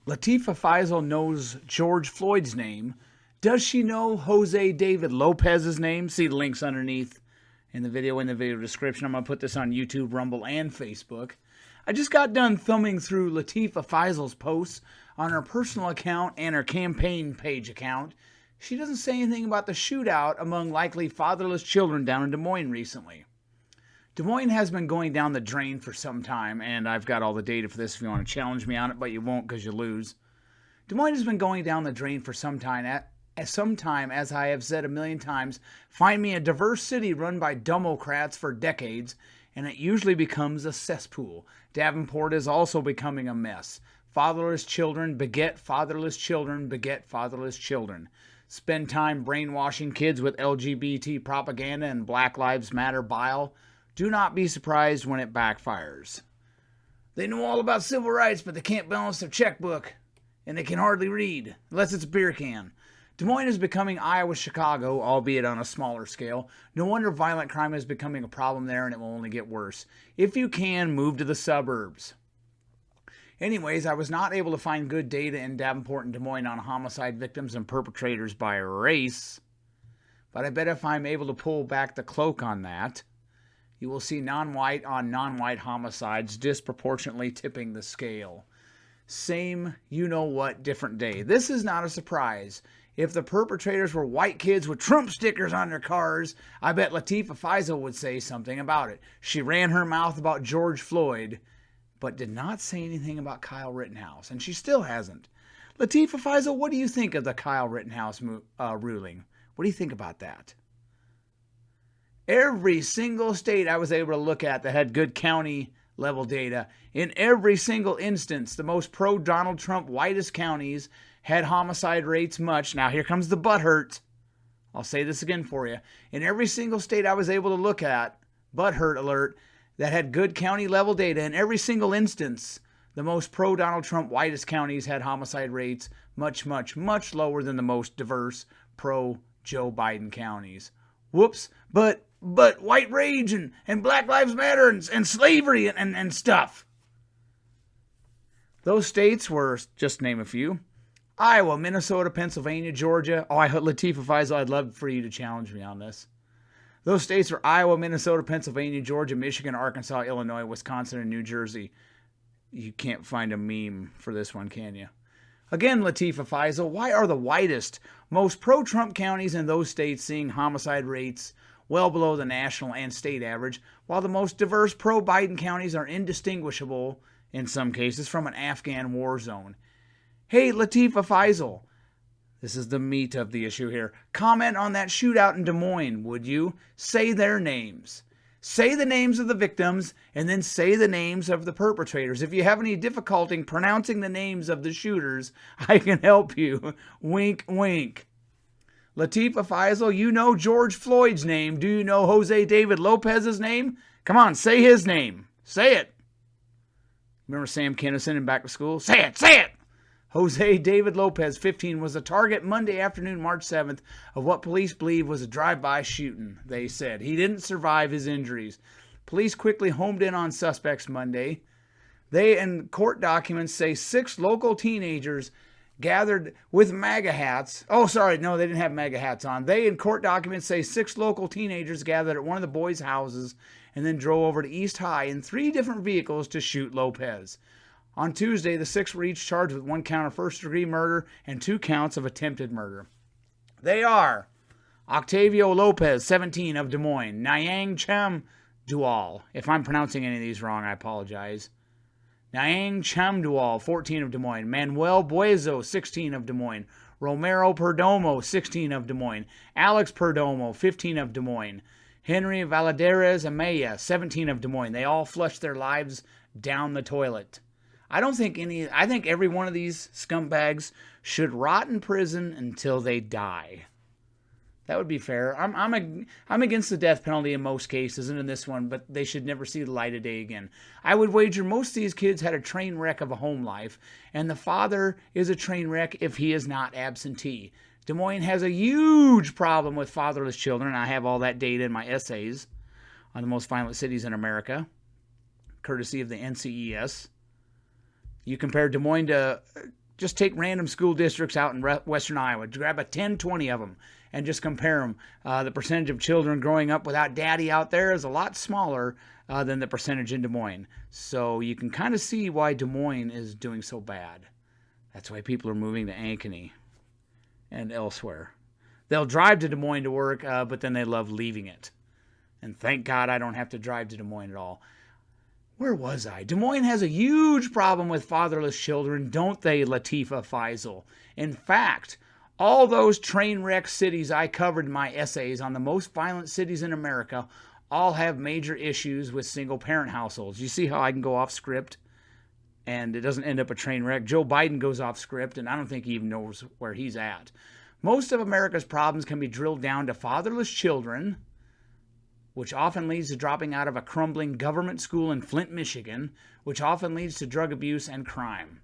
Latifah Faisal knows George Floyd's name. Does she know Jose David Lopez's name? See the links underneath in the video description. I'm going to put this on YouTube, Rumble, and Facebook. I just got done thumbing through Latifah Faisal's posts on her personal account and her campaign page account. She doesn't say anything about the shootout among likely fatherless children down in Des Moines recently. Des Moines has been going down the drain for some time, and I've got all the data for this if you want to challenge me on it, but you won't because you lose. Des Moines has been going down the drain for some time. As I have said a million times, find me a diverse city run by Democrats for decades, and it usually becomes a cesspool. Davenport is also becoming a mess. Fatherless children beget fatherless children beget fatherless children. Spend time brainwashing kids with LGBT propaganda and Black Lives Matter bile. Do not be surprised when it backfires. They know all about civil rights, but they can't balance their checkbook, and they can hardly read, unless it's a beer can. Des Moines is becoming Iowa's Chicago, albeit on a smaller scale. No wonder violent crime is becoming a problem there, and it will only get worse. If you can, move to the suburbs. Anyways, I was not able to find good data in Davenport and Des Moines on homicide victims and perpetrators by race, but I bet if I'm able to pull back the cloak on that, you will see non-white on non-white homicides disproportionately tipping the scale. Same you-know-what, different day. This is not a surprise. If the perpetrators were white kids with Trump stickers on their cars, I bet Latifah Faisal would say something about it. She ran her mouth about George Floyd, but did not say anything about Kyle Rittenhouse, and she still hasn't. Latifah Faisal, what do you think of the Kyle Rittenhouse ruling? What do you think about that? Every single state I was able to look at that had good county level data, in every single instance, the most pro-Donald Trump whitest counties had homicide rates much. Now here comes the butthurt. I'll say this again for you. In every single state I was able to look at, butthurt alert, that had good county level data, in every single instance, the most pro-Donald Trump whitest counties had homicide rates much, much, much lower than the most diverse pro-Joe Biden counties. Whoops, but white rage and Black Lives Matter and slavery and stuff. Those states were, just to name a few, Iowa, Minnesota, Pennsylvania, Georgia. Oh, Latifah Faisal, I'd love for you to challenge me on this. Those states were Iowa, Minnesota, Pennsylvania, Georgia, Michigan, Arkansas, Illinois, Wisconsin, and New Jersey. You can't find a meme for this one, can you? Again, Latifah Faisal, why are the whitest, most pro-Trump counties in those states seeing homicide rates well below the national and state average, while the most diverse pro-Biden counties are indistinguishable, in some cases, from an Afghan war zone? Hey, Latifah Faisal, this is the meat of the issue here. Comment on that shootout in Des Moines, would you? Say their names. Say the names of the victims, and then say the names of the perpetrators. If you have any difficulty pronouncing the names of the shooters, I can help you. Wink, wink. Latifah Faisal, you know George Floyd's name. Do you know Jose David Lopez's name? Come on, say his name. Say it. Remember Sam Kinison in Back to School? Say it, say it. Jose David Lopez, 15, was the target Monday afternoon, March 7th, of what police believe was a drive-by shooting, they said. He didn't survive his injuries. Police quickly homed in on suspects Monday. They, in court documents, say 6 local teenagers gathered with MAGA hats. Oh, sorry, no, they didn't have MAGA hats on. They, in court documents, say 6 local teenagers gathered at one of the boys' houses and then drove over to East High in 3 different vehicles to shoot Lopez. On Tuesday, the 6 were each charged with 1 count of first-degree murder and 2 counts of attempted murder. They are Octavio Lopez, 17, of Des Moines; Nyang Cham Dual. If I'm pronouncing any of these wrong, I apologize. Nyang Cham Dual, 14, of Des Moines; Manuel Buezo, 16, of Des Moines; Romero Perdomo, 16, of Des Moines; Alex Perdomo, 15, of Des Moines; Henry Valladares-Amaya, 17, of Des Moines. They all flushed their lives down the toilet. I think every one of these scumbags should rot in prison until they die. That would be fair. I'm against the death penalty in most cases, and in this one, but they should never see the light of day again. I would wager most of these kids had a train wreck of a home life, and the father is a train wreck if he is not absentee. Des Moines has a huge problem with fatherless children. I have all that data in my essays on the most violent cities in America, courtesy of the NCES. You compare Des Moines to Just take random school districts out in western Iowa, grab a 10, 20 of them, and just compare them. The percentage of children growing up without daddy out there is a lot smaller than the percentage in Des Moines. So you can kind of see why Des Moines is doing so bad. That's why people are moving to Ankeny and elsewhere. They'll drive to Des Moines to work, but then they love leaving it. And thank God I don't have to drive to Des Moines at all. Where was I? Des Moines has a huge problem with fatherless children, don't they, Latifah Faisal? In fact, all those train wreck cities I covered in my essays on the most violent cities in America all have major issues with single-parent households. You see how I can go off script and it doesn't end up a train wreck? Joe Biden goes off script, and I don't think he even knows where he's at. Most of America's problems can be drilled down to fatherless children, which often leads to dropping out of a crumbling government school in Flint, Michigan, which often leads to drug abuse and crime.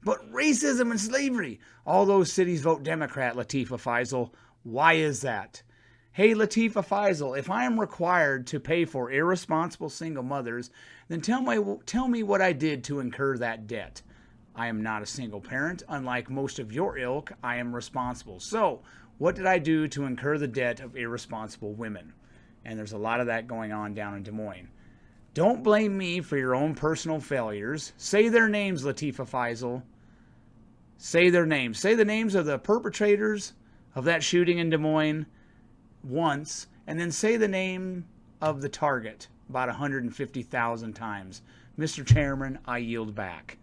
But racism and slavery, all those cities vote Democrat, Latifah Faisal. Why is that? Hey, Latifah Faisal, if I am required to pay for irresponsible single mothers, then tell me what I did to incur that debt. I am not a single parent. Unlike most of your ilk, I am responsible. So, what did I do to incur the debt of irresponsible women? And there's a lot of that going on down in Des Moines. Don't blame me for your own personal failures. Say their names, Latifah Faisal. Say their names. Say the names of the perpetrators of that shooting in Des Moines once, and then say the name of the target about 150,000 times. Mr. Chairman, I yield back.